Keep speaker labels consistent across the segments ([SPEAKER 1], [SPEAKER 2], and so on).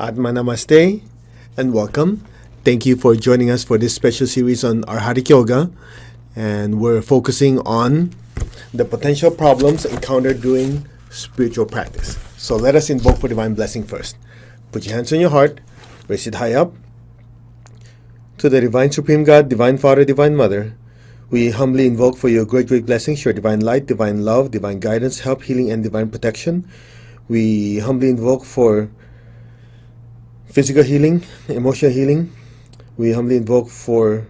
[SPEAKER 1] Atma Namaste and welcome. Thank you for joining us for this special series on Arhatic Yoga. And we're focusing on the potential problems encountered during spiritual practice. So let us invoke for divine blessing first. Put your hands on your heart, raise it high up. To the Divine Supreme God, Divine Father, Divine Mother, we humbly invoke for your great blessings, your divine light, divine love, divine guidance, help, healing, and divine protection. We humbly invoke for physical healing, emotional healing. We humbly invoke for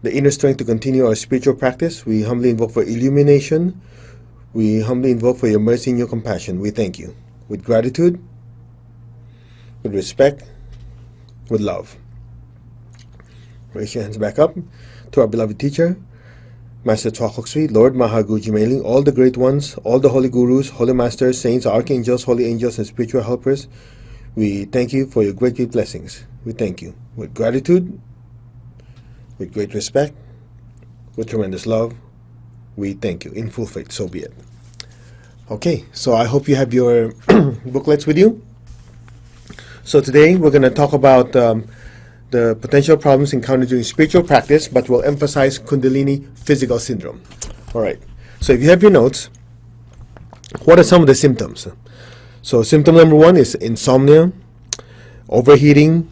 [SPEAKER 1] the inner strength to continue our spiritual practice. We humbly invoke for illumination. We humbly invoke for your mercy and your compassion. We thank you with gratitude, with respect, with love. Raise your hands back up to our beloved teacher, Master Twakok Sui, Lord Mahaguji Mailing, all the great ones, all the holy gurus, holy masters, saints, archangels, holy angels, and spiritual helpers. We thank you for your great blessings. We thank you with gratitude, with great respect, with tremendous love. We thank you in full faith. So be it. Okay, so I hope you have your booklets with you. So today we're going to talk about the potential problems encountered during spiritual practice, but we'll emphasize Kundalini physical syndrome. All right. So if you have your notes, what are some of the symptoms? So symptom number one is insomnia, overheating,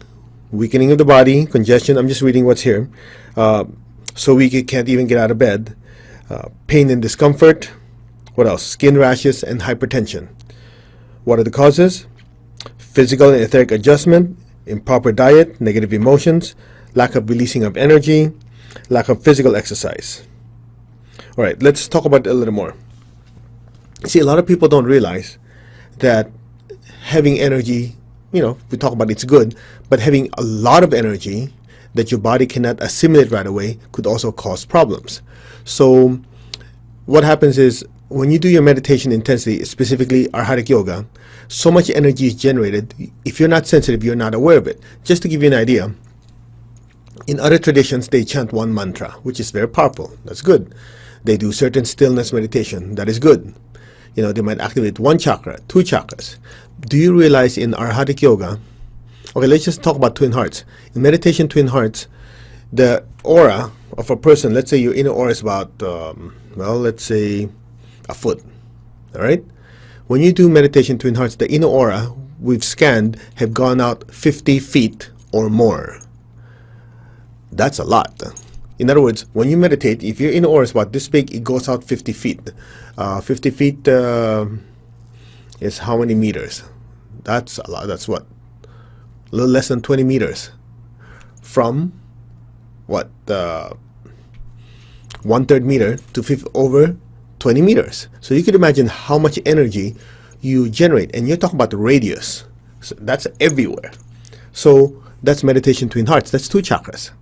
[SPEAKER 1] weakening of the body, congestion. I'm just reading what's here. So weak you can't even get out of bed. Pain and discomfort. What else? Skin rashes and hypertension. What are the causes? Physical and etheric adjustment, improper diet, negative emotions, lack of releasing of energy, lack of physical exercise. All right, let's talk about it a little more. See, a lot of people don't realize that having energy, we talk about it's good, but having a lot of energy that your body cannot assimilate right away could also cause problems. So what happens is when you do your meditation intensely, specifically Arhatic Yoga, so much energy is generated. If you're not sensitive, you're not aware of it. Just to give you an idea, in other traditions, they chant one mantra, which is very powerful. That's good. They do certain stillness meditation. That is good. They might activate one chakra, two chakras. Do you realize in Arhatic Yoga, okay, let's just talk about twin hearts. In meditation twin hearts, the aura of a person, let's say your inner aura is about, let's say a foot, all right? When you do meditation twin hearts, the inner aura we've scanned have gone out 50 feet or more. That's a lot. In other words, when you meditate, if your inner aura is about this big, it goes out 50 feet. 50 feet is how many meters? That's a lot. That's what? A little less than 20 meters. From what? 1/3 meter to over 20 meters. So you could imagine how much energy you generate. And you're talking about the radius. So that's everywhere. So that's meditation twin hearts. That's two chakras.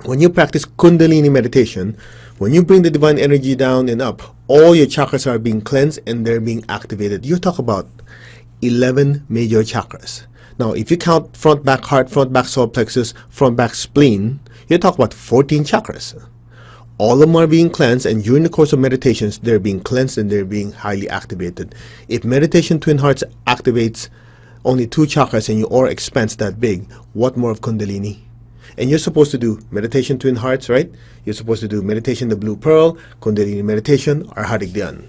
[SPEAKER 1] When you practice Kundalini meditation, when you bring the divine energy down and up, all your chakras are being cleansed and they're being activated. You talk about 11 major chakras. Now, if you count front, back heart, front, back solar plexus, front, back spleen, you talk about 14 chakras. All of them are being cleansed, and during the course of meditations, they're being cleansed and they're being highly activated. If meditation twin hearts activates only two chakras and your aura expands that big, what more of Kundalini? And you're supposed to do meditation twin hearts, right? You're supposed to do meditation the blue pearl, Kundalini meditation, Arhatic Dhyan.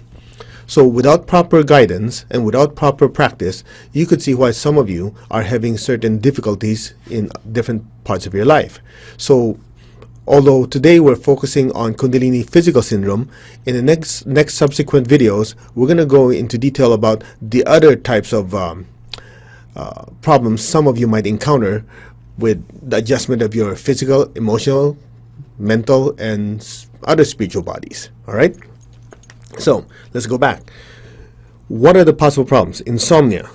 [SPEAKER 1] So without proper guidance and without proper practice, you could see why some of you are having certain difficulties in different parts of your life. So although today we're focusing on Kundalini physical syndrome, in the next subsequent videos, we're going to go into detail about the other types of problems some of you might encounter with the adjustment of your physical, emotional, mental, and other spiritual bodies. All right? So let's go back. What are the possible problems? Insomnia.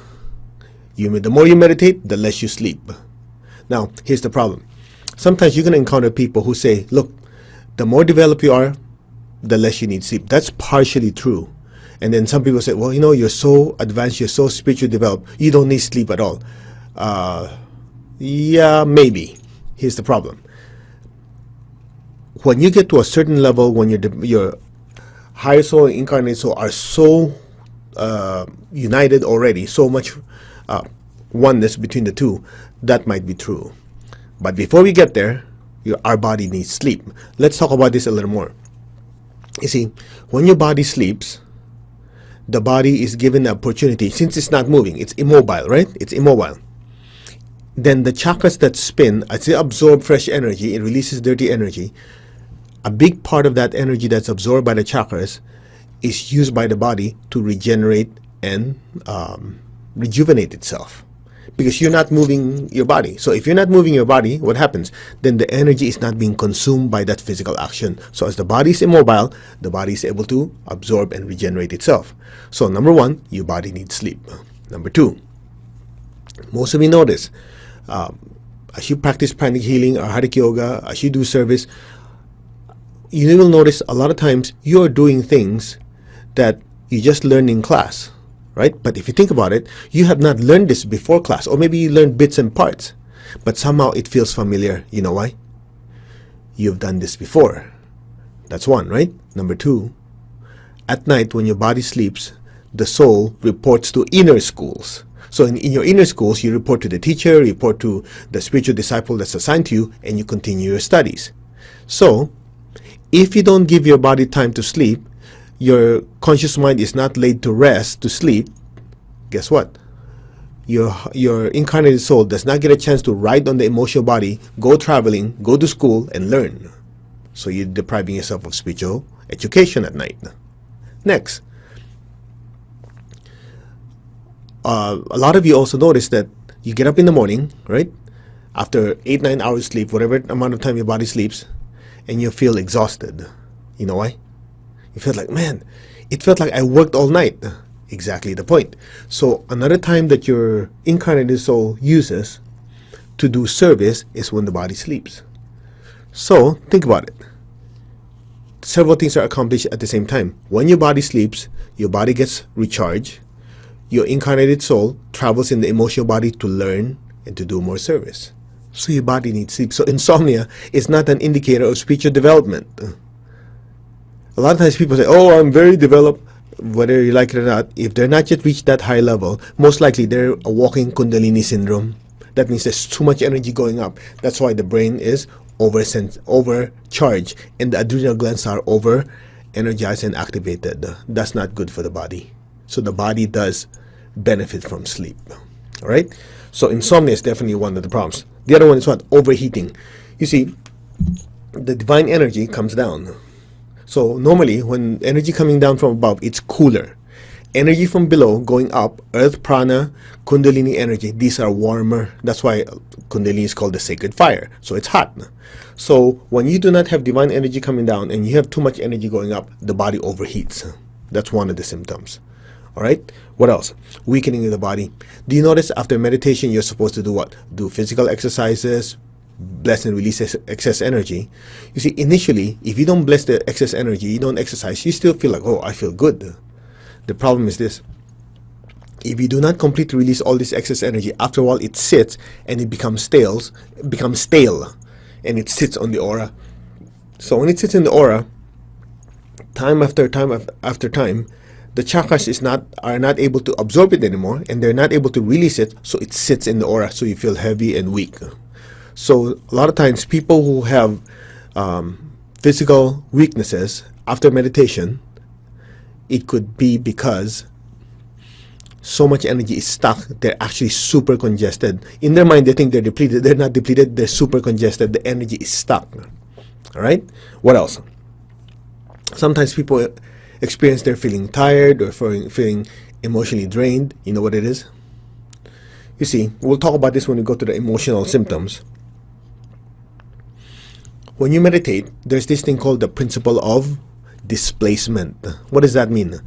[SPEAKER 1] The more you meditate, the less you sleep. Now, here's the problem. Sometimes you're going to encounter people who say, look, the more developed you are, the less you need sleep. That's partially true. And then some people say, well, you're so advanced, you're so spiritually developed, you don't need sleep at all. Yeah, maybe. Here's the problem. When you get to a certain level, when your higher soul and incarnate soul are so united already, so much oneness between the two, that might be true. But before we get there, our body needs sleep. Let's talk about this a little more. You see, when your body sleeps, the body is given the opportunity, since it's not moving, it's immobile, right? It's immobile. Then the chakras that spin, as they absorb fresh energy, it releases dirty energy. A big part of that energy that's absorbed by the chakras is used by the body to regenerate and rejuvenate itself. Because you're not moving your body. So if you're not moving your body, what happens? Then the energy is not being consumed by that physical action. So as the body is immobile, the body is able to absorb and regenerate itself. So number one, your body needs sleep. Number two, most of you notice, as you practice pranic healing or Hatha Yoga, as you do service, you will notice a lot of times you're doing things that you just learned in class. Right? But if you think about it, you have not learned this before class, or maybe you learned bits and parts, but somehow it feels familiar. You know why? You've done this before. That's one, right? Number two, at night when your body sleeps, the soul reports to inner schools. So in your inner schools, you report to the teacher, report to the spiritual disciple that's assigned to you, and you continue your studies. So if you don't give your body time to sleep, your conscious mind is not laid to rest, to sleep, guess what? Your incarnated soul does not get a chance to ride on the emotional body, go traveling, go to school, and learn. So you're depriving yourself of spiritual education at night. Next, a lot of you also notice that you get up in the morning, right? After 8-9 hours sleep, whatever amount of time your body sleeps, and you feel exhausted. You know why? You feel like, man, it felt like I worked all night. Exactly the point. So another time that your incarnated soul uses to do service is when the body sleeps. So think about it. Several things are accomplished at the same time. When your body sleeps, your body gets recharged. Your incarnated soul travels in the emotional body to learn and to do more service. So your body needs sleep. So insomnia is not an indicator of spiritual development. A lot of times people say, oh, I'm very developed, whether you like it or not. If they're not yet reached that high level, most likely they're a walking Kundalini syndrome. That means there's too much energy going up. That's why the brain is overcharged and the adrenal glands are over-energized and activated. That's not good for the body. So the body does benefit from sleep. All right? So insomnia is definitely one of the problems. The other one is what? Overheating. You see, the divine energy comes down. So normally, when energy coming down from above, it's cooler. Energy from below going up, earth, prana, kundalini energy, these are warmer. That's why kundalini is called the sacred fire. So it's hot. So when you do not have divine energy coming down and you have too much energy going up, the body overheats. That's one of the symptoms. All right? What else? Weakening of the body. Do you notice after meditation, you're supposed to do what? Do physical exercises, bless and release excess energy. You see, initially, if you don't bless the excess energy, you don't exercise, you still feel like, oh, I feel good. The problem is this. If you do not completely release all this excess energy, after a while it sits and it becomes stale, and it sits on the aura. So when it sits in the aura, time after time after time, the chakras are not able to absorb it anymore, and they're not able to release it, so it sits in the aura, so you feel heavy and weak. So a lot of times people who have physical weaknesses after meditation, it could be because so much energy is stuck, they're actually super congested. In their mind, they think they're depleted. They're not depleted, they're super congested. The energy is stuck. All right? What else? Sometimes people experience they're feeling tired or feeling emotionally drained. You know what it is? You see, we'll talk about this when we go to the emotional symptoms. When you meditate, there's this thing called the principle of displacement. What does that mean?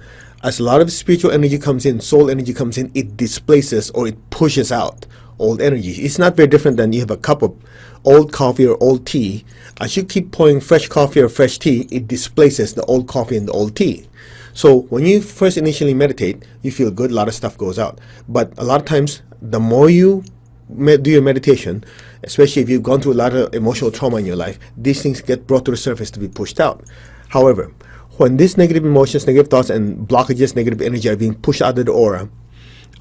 [SPEAKER 1] As a lot of spiritual energy comes in, soul energy comes in, it displaces or it pushes out old energy. It's not very different than you have a cup of old coffee or old tea. As you keep pouring fresh coffee or fresh tea, it displaces the old coffee and the old tea. So when you first initially meditate, you feel good, a lot of stuff goes out. But a lot of times, the more you do your meditation, especially if you've gone through a lot of emotional trauma in your life, these things get brought to the surface to be pushed out. However, when these negative emotions, negative thoughts, and blockages, negative energy are being pushed out of the aura,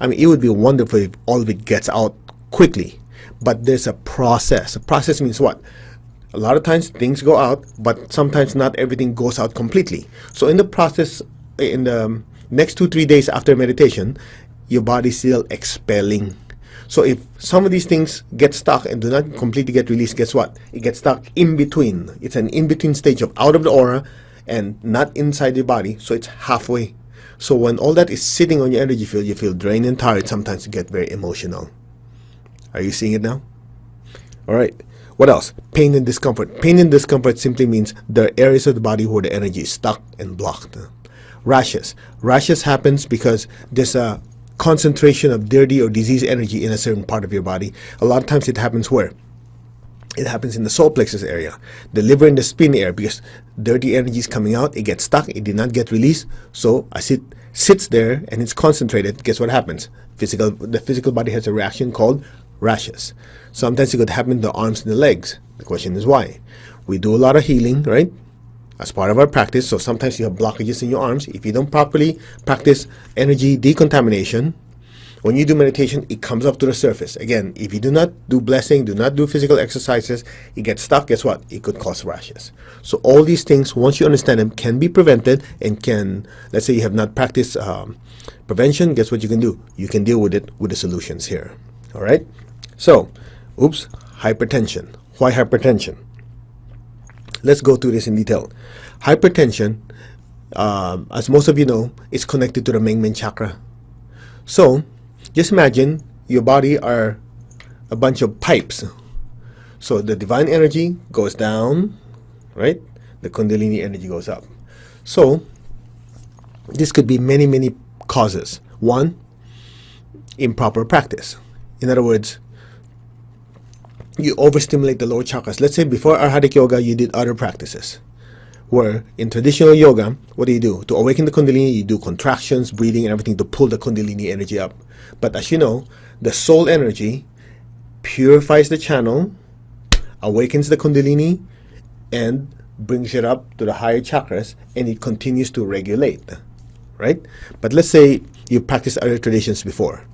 [SPEAKER 1] I mean, it would be wonderful if all of it gets out quickly, but there's a process. A process means what? A lot of times things go out, but sometimes not everything goes out completely. So in the process, in the next 2-3 days after meditation, your body's still expelling. So if some of these things get stuck and do not completely get released, guess what? It gets stuck in between. It's an in-between stage of out of the aura and not inside your body, so it's halfway. So when all that is sitting on your energy field, you feel drained and tired. Sometimes you get very emotional. Are you seeing it now? All right. What else? Pain and discomfort. Pain and discomfort simply means there are areas of the body where the energy is stuck and blocked. Rashes. Rashes happens because there's a concentration of dirty or disease energy in a certain part of your body. A lot of times it happens where? It happens in the solar plexus area, the liver and the spleen area, because dirty energy is coming out, it gets stuck, it did not get released, so as it sits there and it's concentrated, guess what happens? The physical body has a reaction called rashes. Sometimes it could happen in the arms and the legs. The question is why? We do a lot of healing, right? As part of our practice, so sometimes you have blockages in your arms. If you don't properly practice energy decontamination, when you do meditation, it comes up to the surface. Again, if you do not do blessing, do not do physical exercises, it gets stuck, guess what? It could cause rashes. So all these things, once you understand them, can be prevented and can, let's say you have not practiced prevention, guess what you can do? You can deal with it with the solutions here. All right? So, hypertension. Why hypertension? Let's go through this in detail. Hypertension, as most of you know, is connected to the main chakra. So, just imagine your body are a bunch of pipes. So the divine energy goes down, right? The Kundalini energy goes up. So, this could be many, many causes. One, improper practice. In other words, you overstimulate the lower chakras. Let's say before Arhatic Yoga, you did other practices. Where in traditional yoga, what do? To awaken the Kundalini, you do contractions, breathing, and everything to pull the Kundalini energy up. But as you know, the soul energy purifies the channel, awakens the Kundalini, and brings it up to the higher chakras, and it continues to regulate, right? But let's say you practiced other traditions before.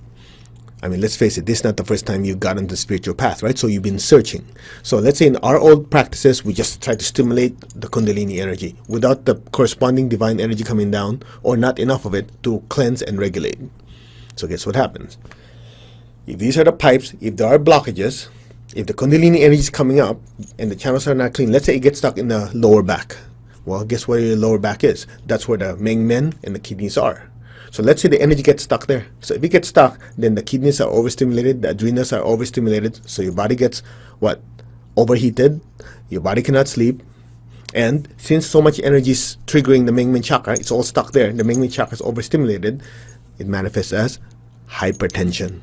[SPEAKER 1] I mean, let's face it, this is not the first time you got on the spiritual path, right? So you've been searching. So let's say in our old practices, we just try to stimulate the Kundalini energy without the corresponding divine energy coming down, or not enough of it to cleanse and regulate. So guess what happens? If these are the pipes, if there are blockages, if the Kundalini energy is coming up and the channels are not clean, let's say it gets stuck in the lower back. Well, guess where your lower back is? That's where the men and the kidneys are. So let's say the energy gets stuck there. So if it gets stuck, then the kidneys are overstimulated, the adrenals are overstimulated, so your body gets what? Overheated, your body cannot sleep, and since so much energy is triggering the main chakra, it's all stuck there, the main chakra is overstimulated, it manifests as hypertension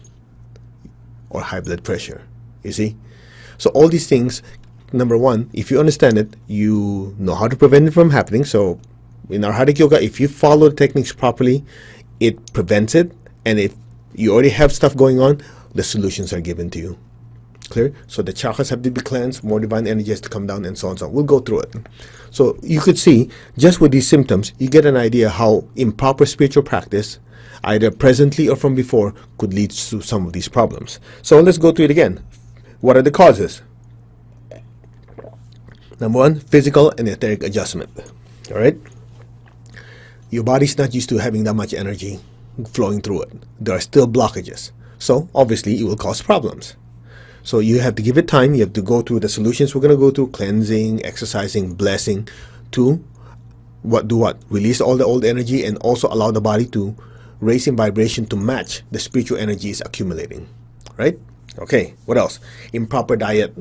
[SPEAKER 1] or high blood pressure, you see? So all these things, number one, if you understand it, you know how to prevent it from happening. So in Arhatic Yoga, if you follow the techniques properly, it prevents it, and if you already have stuff going on, the solutions are given to you. Clear? So the chakras have to be cleansed, more divine energy has to come down, and so on and so on. We'll go through it. So you could see, just with these symptoms, you get an idea how improper spiritual practice, either presently or from before, could lead to some of these problems. So let's go through it again. What are the causes? Number one, physical and etheric adjustment. All right? Your body's not used to having that much energy flowing through it. There are still blockages. So obviously it will cause problems. So you have to give it time. You have to go through the solutions we're going to go through, cleansing, exercising, blessing, to release all the old energy and also allow the body to raise in vibration to match the spiritual energies accumulating. Right? Okay, what else? Improper diet.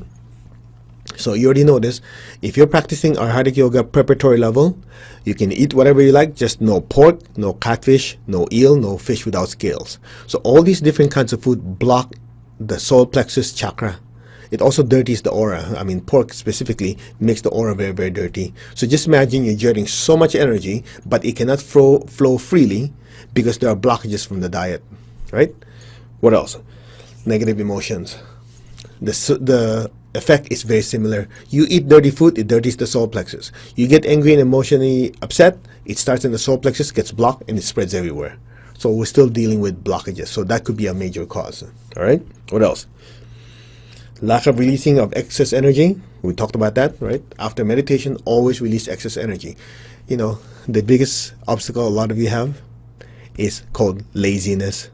[SPEAKER 1] So you already know this. If you're practicing Arhatic Yoga preparatory level, you can eat whatever you like, just no pork, no catfish, no eel, no fish without scales. So all these different kinds of food block the solar plexus chakra. It also dirties the aura. I mean, pork specifically makes the aura very, very dirty. So just imagine you're generating so much energy, but it cannot flow freely because there are blockages from the diet, right? What else? Negative emotions. The effect is very similar. You eat dirty food, it dirties the solar plexus. You get angry and emotionally upset, it starts in the solar plexus, gets blocked, and it spreads everywhere. So we're still dealing with blockages. So that could be a major cause. All right. What else? Lack of releasing of excess energy. We talked about that, right? After meditation, always release excess energy. You know, the biggest obstacle a lot of you have is called laziness.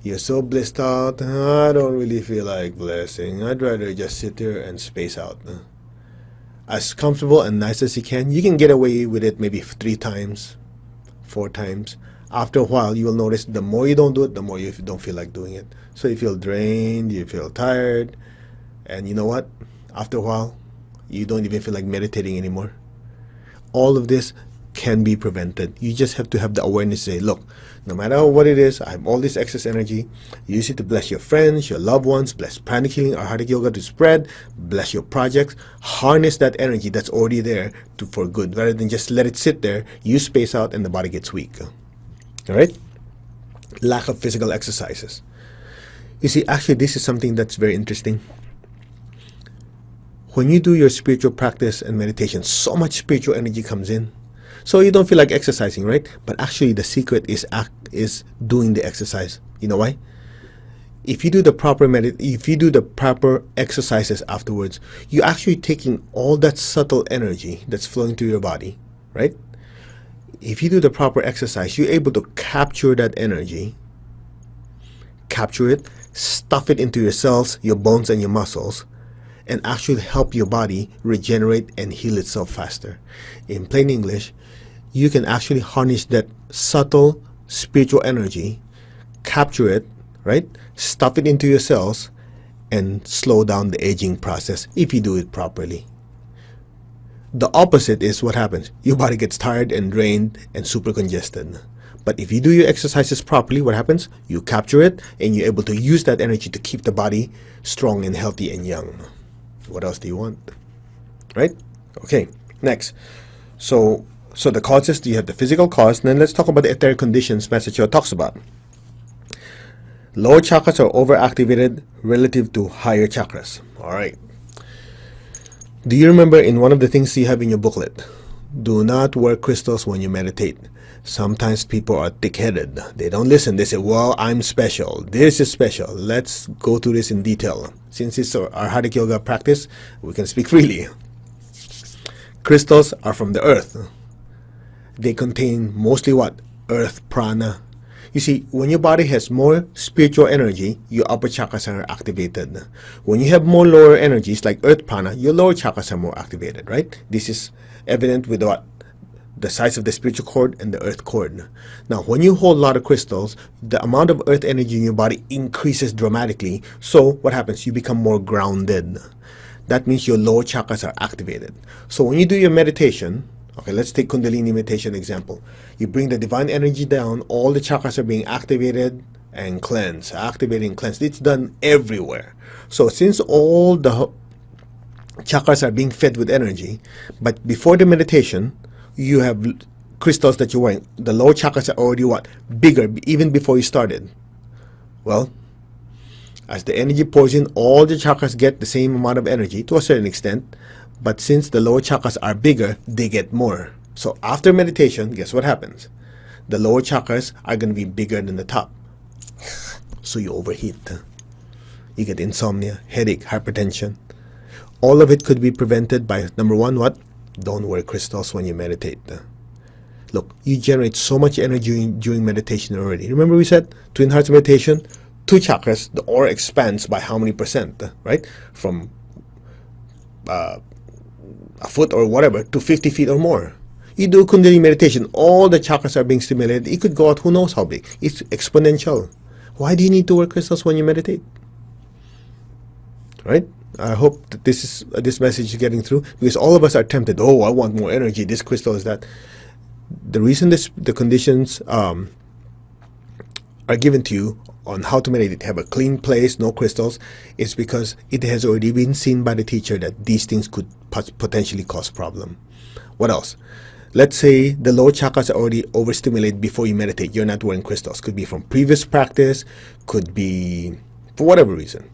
[SPEAKER 1] You're so blissed out. I don't really feel like blessing. I'd rather just sit there and space out. As comfortable and nice as you can get away with it maybe 3 times, 4 times. After a while, you will notice the more you don't do it, the more you don't feel like doing it. So you feel drained, you feel tired, and you know what? After a while, you don't even feel like meditating anymore. All of this can be prevented. You just have to have the awareness to say, look, no matter what it is, I have all this excess energy. Use it to bless your friends, your loved ones, bless pranic healing or Hatha Yoga to spread, bless your projects. Harness that energy that's already there for good, rather than just let it sit there, you space out, and the body gets weak. All right? Lack of physical exercises. You see, actually, this is something that's very interesting. When you do your spiritual practice and meditation, so much spiritual energy comes in. So you don't feel like exercising, right? But actually, the secret is doing the exercise. You know why? If you do the proper exercises afterwards, you're actually taking all that subtle energy that's flowing through your body, right? If you do the proper exercise, you're able to capture that energy, capture it, stuff it into your cells, your bones, and your muscles, and actually help your body regenerate and heal itself faster. In plain English, you can actually harness that subtle spiritual energy, capture it, right? Stuff it into your cells, and slow down the aging process if you do it properly. The opposite is what happens. Your body gets tired and drained and super congested. But if you do your exercises properly, what happens? You capture it, and you're able to use that energy to keep the body strong and healthy and young. What else do you want? Right? Okay, next. So the causes, you have the physical cause, and then let's talk about the etheric conditions Master Cho talks about. Lower chakras are overactivated relative to higher chakras. All right. Do you remember in one of the things you have in your booklet, do not wear crystals when you meditate? Sometimes people are thick-headed. They don't listen. They say, well, I'm special. This is special. Let's go through this in detail. Since it's our Hatha Yoga practice, we can speak freely. Crystals are from the earth. They contain mostly what? Earth prana. You see, when your body has more spiritual energy, your upper chakras are activated. When you have more lower energies like earth prana, your lower chakras are more activated, right? This is evident with what? The size of the spiritual cord and the earth cord. Now, when you hold a lot of crystals, the amount of earth energy in your body increases dramatically. So what happens? You become more grounded. That means your lower chakras are activated. So when you do your meditation, okay, let's take Kundalini meditation example. You bring the divine energy down, all the chakras are being activated and cleansed, activated and cleansed. It's done everywhere. So since all the chakras are being fed with energy, but before the meditation, you have crystals that you're wearing. The lower chakras are already what? Bigger, even before you started. Well, as the energy pours in, all the chakras get the same amount of energy to a certain extent. But since the lower chakras are bigger, they get more. So after meditation, guess what happens? The lower chakras are going to be bigger than the top. So you overheat. You get insomnia, headache, hypertension. All of it could be prevented by, number one, what? Don't wear crystals when you meditate. Look, you generate so much energy during meditation already. Remember we said, Twin Hearts meditation, 2 chakras, the aura expands by how many percent, right? From a foot or whatever to 50 feet or more. You do Kundalini meditation, all the chakras are being stimulated. It could go out who knows how big. It's exponential. Why do you need to wear crystals when you meditate? Right? I hope that this message is getting through, because all of us are tempted. Oh, I want more energy. This crystal is that. The reason the conditions are given to you on how to meditate, have a clean place, no crystals, is because it has already been seen by the teacher that these things could potentially cause problem. What else? Let's say the lower chakras are already overstimulated before you meditate. You're not wearing crystals. Could be from previous practice, could be for whatever reason.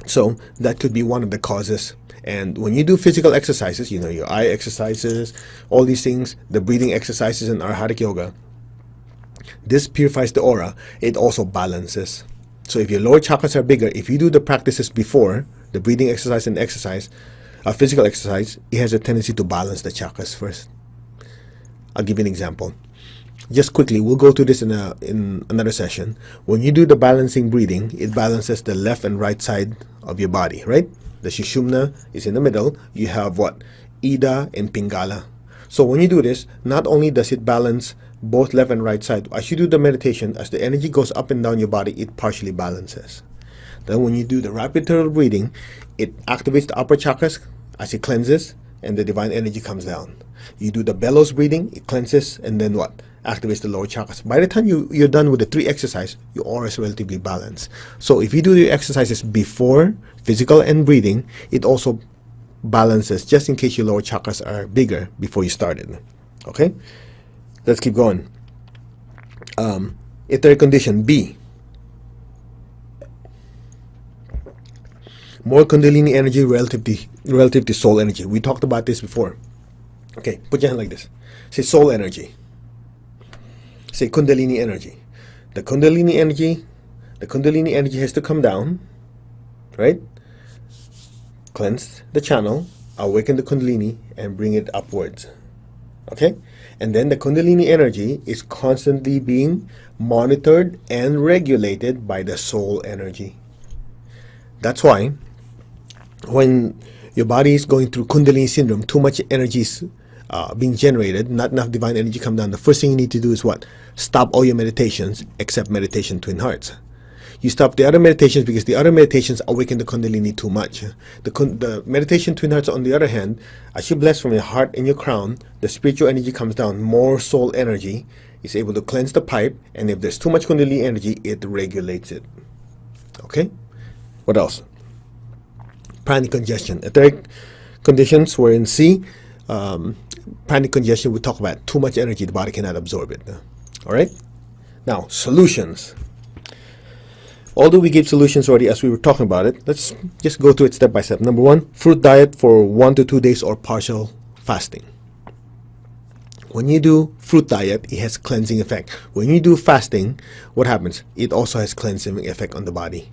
[SPEAKER 1] So that could be one of the causes. And when you do physical exercises, you know, your eye exercises, all these things, the breathing exercises in our Hatha Yoga, This purifies the aura. It also balances. So if your lower chakras are bigger, if you do the practices before, the breathing exercise and physical exercise, it has a tendency to balance the chakras first. I'll give you an example. Just quickly, we'll go through this in another session. When you do the balancing breathing, it balances the left and right side of your body, right? The Sushumna is in the middle. You have what? Ida and Pingala. So when you do this, not only does it balance both left and right side, as you do the meditation, as the energy goes up and down your body, it partially balances. Then when you do the rapid turtle breathing, it activates the upper chakras as it cleanses, and the divine energy comes down. You do the bellows breathing, it cleanses, and then what? Activates the lower chakras. By the time you're done with the 3 exercises, your aura is relatively balanced. So if you do the exercises before physical and breathing, it also balances, just in case your lower chakras are bigger before you started. Okay, let's keep going. Etheric condition B. More Kundalini energy relative to soul energy. We talked about this before. Okay, put your hand like this. Say soul energy. Say Kundalini energy. The Kundalini energy has to come down, right? Cleanse the channel, awaken the Kundalini, and bring it upwards. Okay? And then the Kundalini energy is constantly being monitored and regulated by the soul energy. That's why when your body is going through Kundalini syndrome, too much energy is being generated, not enough divine energy come down. The first thing you need to do is what? Stop all your meditations except meditation twin hearts. You stop the other meditations because the other meditations awaken the Kundalini too much. The meditation twin hearts, on the other hand, as you bless from your heart and your crown, the spiritual energy comes down. More soul energy is able to cleanse the pipe, and if there's too much Kundalini energy, it regulates it. Okay? What else? Pranic congestion. Etheric conditions were in C. Pranic congestion, we talk about too much energy, the body cannot absorb it. All right? Now, solutions. Although we gave solutions already as we were talking about it, let's just go through it step by step. Number 1, fruit diet for 1 to 2 days or partial fasting. When you do fruit diet, it has cleansing effect. When you do fasting, what happens? It also has cleansing effect on the body.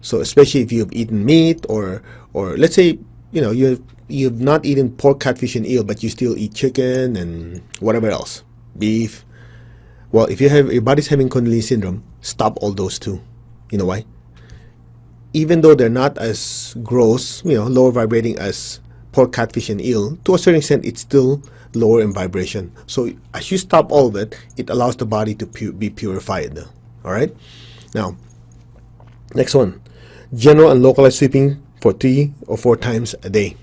[SPEAKER 1] So especially if you've eaten meat or let's say, you've not eaten pork, catfish, and eel, but you still eat chicken and whatever else, beef. Well, if your body's having Kundalini syndrome, stop all those too. You know why? Even though they're not as gross, lower vibrating as pork, catfish, and eel, to a certain extent, it's still lower in vibration. So as you stop all of it, it allows the body to be purified. All right? Now, next one. General and localized sweeping for 3 or 4 times a day.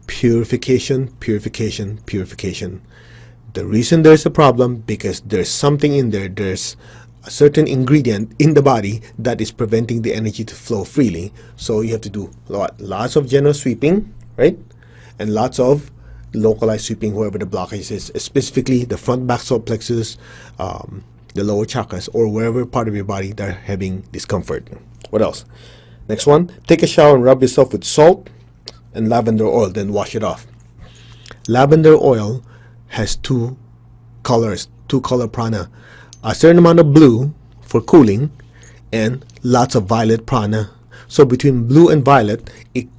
[SPEAKER 1] Purification, purification, purification. The reason there's a problem, because there's something in there, there's a certain ingredient in the body that is preventing the energy to flow freely. So you have to do lots of general sweeping, right? And lots of localized sweeping wherever the blockage is, specifically the front back solar plexus, the lower chakras, or wherever part of your body that are having discomfort. What else? Next one, take a shower and rub yourself with salt and lavender oil, then wash it off. Lavender oil has 2 colors, 2 color prana. A certain amount of blue for cooling and lots of violet prana. So between blue and violet, it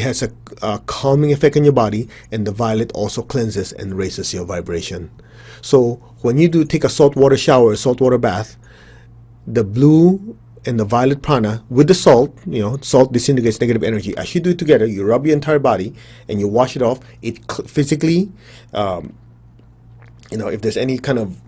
[SPEAKER 1] has a calming effect on your body, and the violet also cleanses and raises your vibration. So when you do take a saltwater shower, a saltwater bath, the blue and the violet prana with the salt, salt disintegrates negative energy. As you do it together, you rub your entire body and you wash it off. It physically, if there's any kind of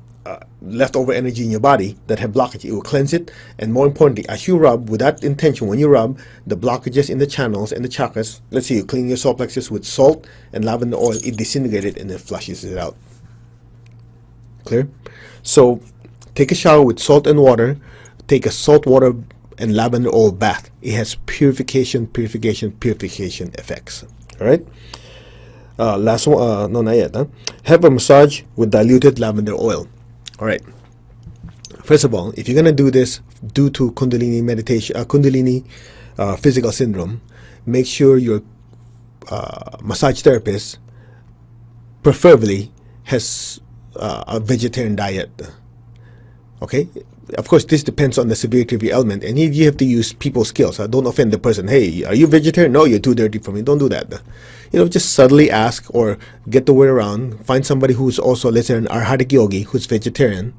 [SPEAKER 1] leftover energy in your body that have blockage, it will cleanse it. And more importantly, as you rub with that intention, when you rub the blockages in the channels and the chakras, let's say you clean your solar plexus with salt and lavender oil, it disintegrates it and it flushes it out. Clear? So take a shower with salt and water. Take a salt water and lavender oil bath. It has purification, purification, purification effects. All right. Last one, no, not yet. Have a massage with diluted lavender oil. All right. First of all, if you're gonna do this due to Kundalini meditation, Kundalini physical syndrome, make sure your massage therapist preferably has a vegetarian diet. Okay, of course, this depends on the severity of your ailment, and you have to use people skills. Don't offend the person. Hey, are you vegetarian? No, you're too dirty for me. Don't do that. Just subtly ask or get the word around. Find somebody who's also, let's say, an Arhatic yogi who's vegetarian,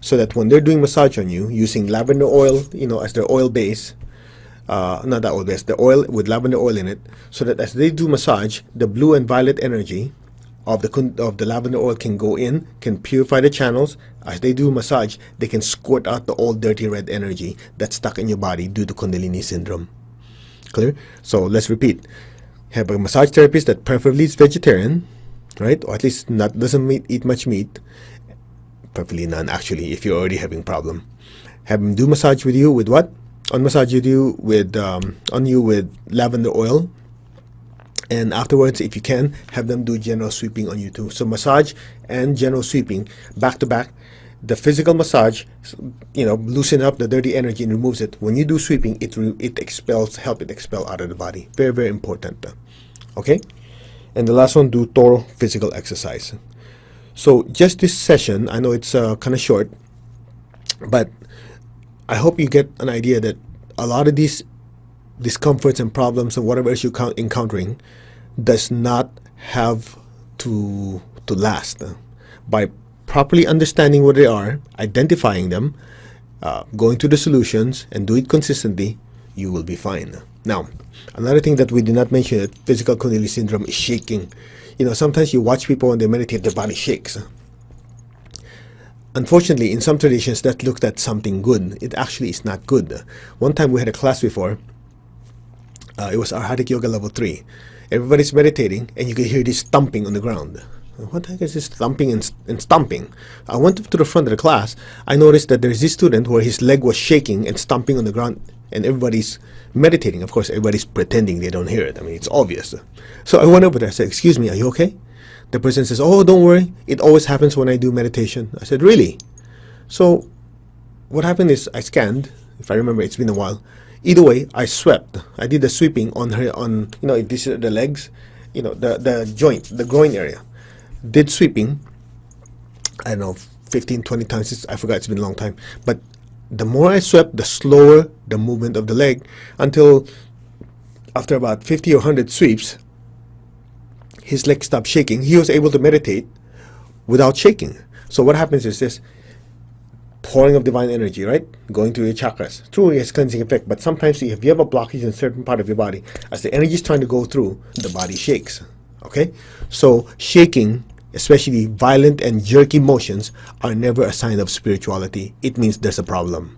[SPEAKER 1] so that when they're doing massage on you, using lavender oil, as their oil base, not that oil base, the oil with lavender oil in it, so that as they do massage, the blue and violet energy of the lavender oil can go in, can purify the channels. As they do massage, they can squirt out the old dirty red energy that's stuck in your body due to Kundalini syndrome. Clear? So let's repeat. Have a massage therapist that preferably is vegetarian, right? Or at least doesn't eat much meat. Preferably none, actually, if you're already having problem. Have them do massage with you with what? Massage you with lavender oil. And afterwards, if you can, have them do general sweeping on you too. So massage and general sweeping back to back. The physical massage, loosen up the dirty energy and removes it. When you do sweeping, it expels, help it expel out of the body. Very, very important. Okay? And the last one, do thorough physical exercise. So just this session, I know it's kind of short, but I hope you get an idea that a lot of these discomforts and problems and whatever else you're encountering does not have to last. By properly understanding what they are, identifying them, going to the solutions, and do it consistently, you will be fine. Now, another thing that we did not mention, that physical Kundalini syndrome is shaking. Sometimes you watch people when they meditate, their body shakes. Unfortunately, in some traditions, that looked at something good. It actually is not good. One time we had a class before. It was Arhatic Yoga level 3. Everybody's meditating, and you can hear this thumping on the ground. What the heck is this thumping and stomping? I went to the front of the class. I noticed that there's this student where his leg was shaking and stomping on the ground, and everybody's meditating. Of course, everybody's pretending they don't hear it. I mean, it's obvious. So I went over there. I said, "Excuse me, are you okay?" The person says, "Oh, don't worry. It always happens when I do meditation." I said, "Really?" So what happened is I scanned. If I remember, it's been a while. Either way, I swept. I did the sweeping on her, if this is the legs, the joint, the groin area. Did sweeping, I don't know, 15, 20 times. I forgot, it's been a long time. But the more I swept, the slower the movement of the leg, until after about 50 or 100 sweeps, his leg stopped shaking. He was able to meditate without shaking. So what happens is this pouring of divine energy, right? Going to your chakras. True, it has cleansing effect, but sometimes if you have a blockage in a certain part of your body, as the energy is trying to go through, the body shakes. Okay? So shaking, especially violent and jerky motions, are never a sign of spirituality. It means there's a problem.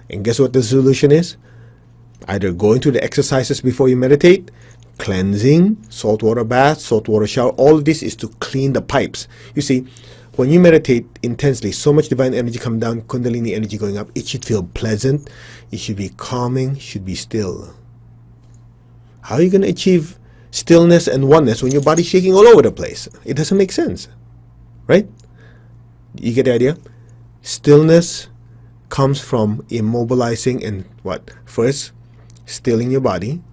[SPEAKER 1] And guess what the solution is? Either going to the exercises before you meditate, cleansing, saltwater bath, saltwater shower. All of this is to clean the pipes. You see, when you meditate intensely, so much divine energy come down, Kundalini energy going up, it should feel pleasant, it should be calming, should be still. How are you going to achieve stillness and oneness when your body's shaking all over the place? It doesn't make sense, right? You get the idea? Stillness comes from immobilizing and what? First, stilling your body,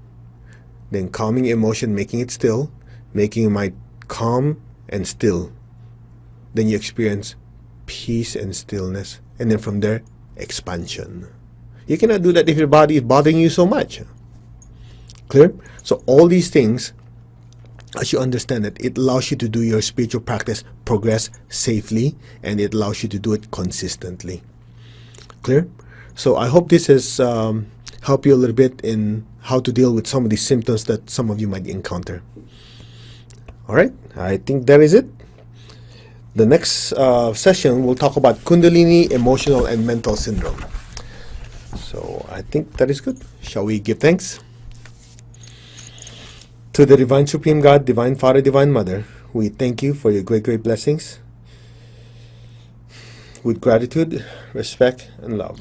[SPEAKER 1] then calming your emotion, making it still, making your mind calm and still. Then you experience peace and stillness, and then from there, expansion. You cannot do that if your body is bothering you so much. Clear? So all these things, as you understand it, it allows you to do your spiritual practice, progress safely, and it allows you to do it consistently. Clear? So I hope this has helped you a little bit in how to deal with some of these symptoms that some of you might encounter. All right, I think that is it. The next session, we'll talk about Kundalini, emotional, and mental syndrome. So I think that is good. Shall we give thanks? To the Divine Supreme God, Divine Father, Divine Mother, we thank you for your great, great blessings. With gratitude, respect, and love.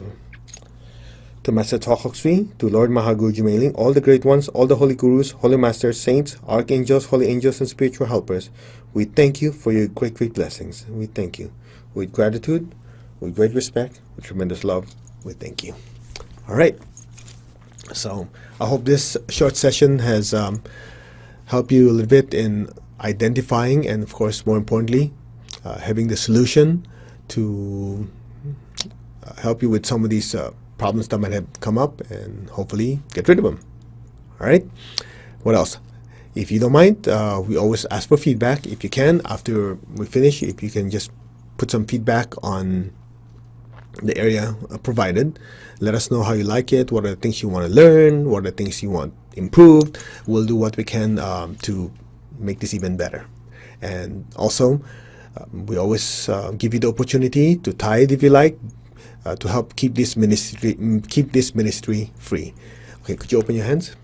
[SPEAKER 1] To Master Chokoksui, to Lord Mahaguru Jumailing, all the great ones, all the holy gurus, holy masters, saints, archangels, holy angels, and spiritual helpers, we thank you for your great, great blessings. We thank you. With gratitude, with great respect, with tremendous love, we thank you. All right. So I hope this short session has helped you a little bit in identifying and, of course, more importantly, having the solution to help you with some of these problems that might have come up, and hopefully get rid of them. All right. What else? If you don't mind, we always ask for feedback. If you can, after we finish, if you can just put some feedback on the area provided. Let us know how you like it, what are the things you want to learn, what are the things you want improved. We'll do what we can to make this even better. And also, we always give you the opportunity to tithe if you like, to help keep this ministry free. Okay, could you open your hands?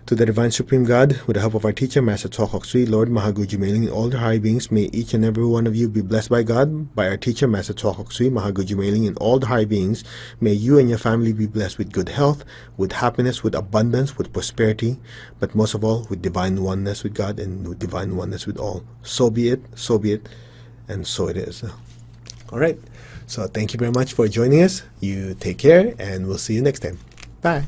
[SPEAKER 1] To the Divine Supreme God, with the help of our teacher, Master Chokok Sui, Lord Mahaguju Mailing, and all the high beings, may each and every one of you be blessed by God, by our teacher, Master Chokok Sui, Mahaguju Mailing, and all the high beings. May you and your family be blessed with good health, with happiness, with abundance, with prosperity, but most of all, with divine oneness with God and with divine oneness with all. So be it, and so it is. All right. So thank you very much for joining us. You take care, and we'll see you next time. Bye.